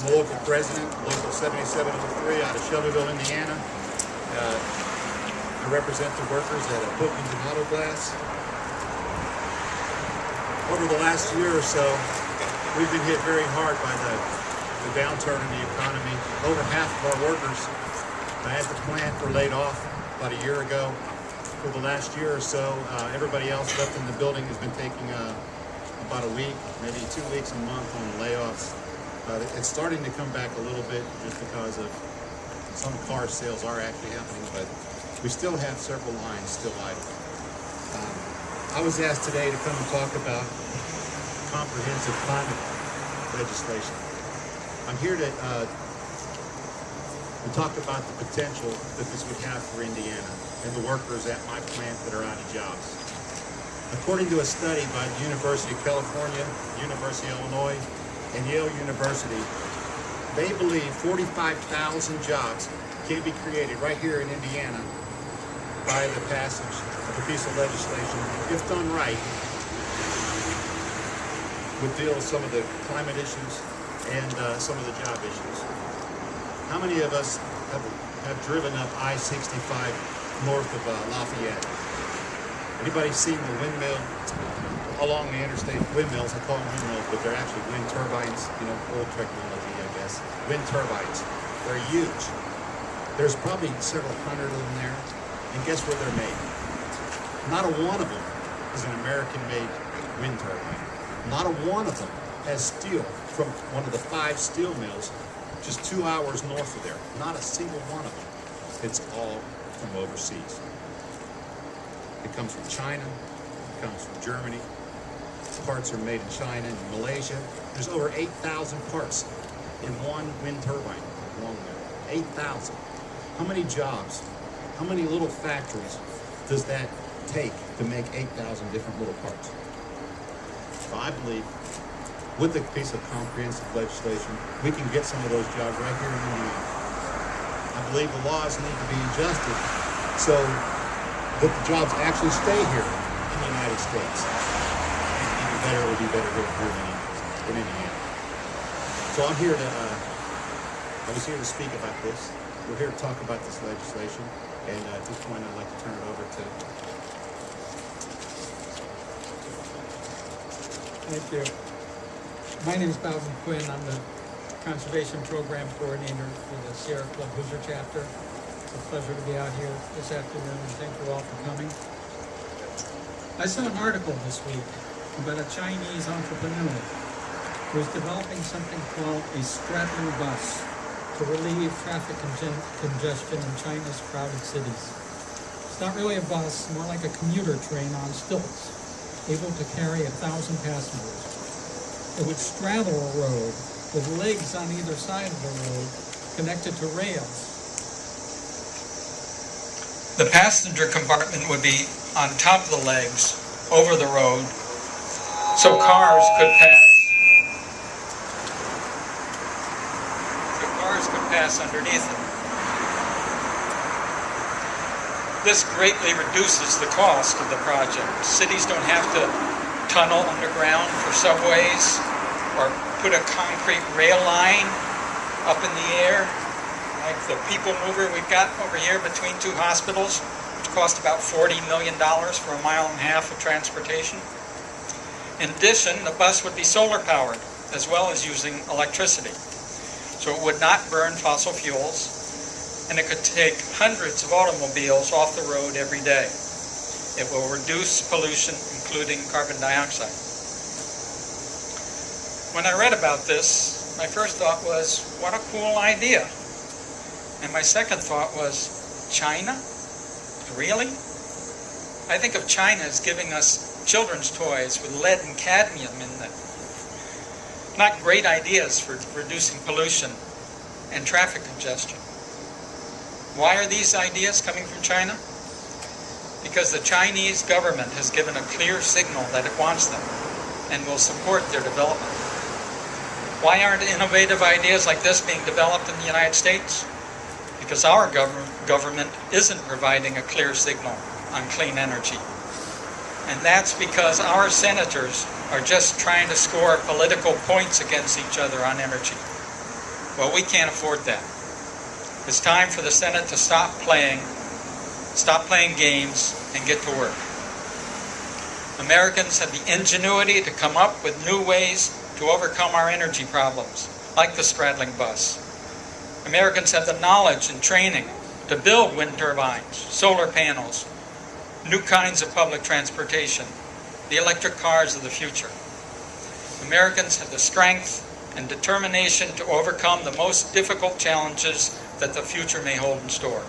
I'm a local president, local 7703 out of Shelbyville, Indiana. I represent the workers at Bookings and Auto Glass. Over the last year or so, we've been hit very hard by the downturn in the economy. Over half of our workers at the plant were laid off about a year ago. For the last year or so, everybody else left in the building has been taking about a week, maybe 2 weeks, a month on layoffs. It's starting to come back a little bit just because of some car sales are actually happening, but we still have several lines still idle. I was asked today to come and talk about comprehensive climate legislation. I'm here to talk about the potential that this would have for Indiana and the workers at my plant that are out of jobs. According to a study by the University of California, University of Illinois, and Yale University, they believe 45,000 jobs can be created right here in Indiana by the passage of a piece of legislation, if done right, would deal with some of the climate issues and some of the job issues. How many of us have driven up I-65 north of Lafayette? Anybody seen the windmill along the interstate? Windmills, I call them windmills, but they're actually wind turbines, old technology, I guess. Wind turbines. They're huge. There's probably several hundred of them there. And guess where they're made? Not a one of them is an American-made wind turbine. Not a one of them has steel from one of the 5 steel mills just 2 hours north of there. Not a single one of them. It's all from overseas. It comes from China. It comes from Germany. Parts are made in China and Malaysia. There's over 8,000 parts in one wind turbine along there. 8,000. How many jobs, how many little factories does that take to make 8,000 different little parts? So I believe with a piece of comprehensive legislation, we can get some of those jobs right here in Indiana. I believe the laws need to be adjusted so that the jobs actually stay here in the United States. Even better, it would be better here in Indiana. So I'm here to, I was here to speak about this. We're here to talk about this legislation, and at this point I'd like to turn it over to... Thank you. My name is Bowden Quinn. I'm the Conservation Program Coordinator for the Sierra Club Hoosier Chapter. It's a pleasure to be out here this afternoon, and thank you all for coming. I saw an article this week about a Chinese entrepreneur who is developing something called a straddling bus to relieve traffic congestion in China's crowded cities. It's not really a bus, more like a commuter train on stilts, able to carry 1,000 passengers. It would straddle a road with legs on either side of the road connected to rails. The passenger compartment would be on top of the legs over the road so cars could pass underneath it. This greatly reduces the cost of the project. Cities don't have to tunnel underground for subways or put a concrete rail line up in the air like the people mover we've got over here between 2 hospitals, which cost about $40 million for 1.5 miles of transportation. In addition, the bus would be solar powered as well as using electricity. So it would not burn fossil fuels, and it could take hundreds of automobiles off the road every day. It will reduce pollution, including carbon dioxide. When I read about this, my first thought was, what a cool idea. And my second thought was, China? Really? I think of China as giving us children's toys with lead and cadmium in them. Not great ideas for reducing pollution and traffic congestion. Why are these ideas coming from China? Because the Chinese government has given a clear signal that it wants them and will support their development. Why aren't innovative ideas like this being developed in the United States? Because our government isn't providing a clear signal on clean energy. And that's because our senators are just trying to score political points against each other on energy. Well, we can't afford that. It's time for the Senate to stop playing games and get to work. Americans have the ingenuity to come up with new ways to overcome our energy problems, like the straddling bus. Americans have the knowledge and training to build wind turbines, solar panels, new kinds of public transportation, the electric cars of the future. Americans have the strength and determination to overcome the most difficult challenges that the future may hold in store.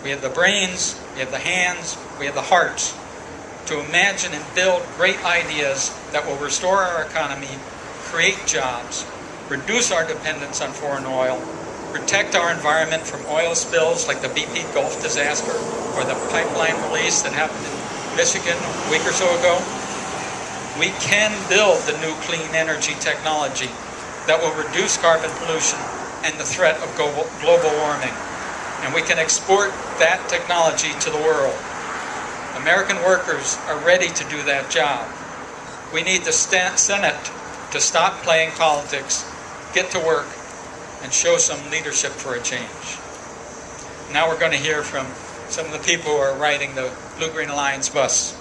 We have the brains, we have the hands, we have the hearts to imagine and build great ideas that will restore our economy, create jobs, reduce our dependence on foreign oil, protect our environment from oil spills like the BP Gulf disaster or the pipeline release that happened in Michigan a week or so ago. We can build the new clean energy technology that will reduce carbon pollution and the threat of global warming. And we can export that technology to the world. American workers are ready to do that job. We need the Senate to stop playing politics, get to work, and show some leadership for a change. Now we're going to hear from some of the people who are riding the Blue-Green Alliance bus.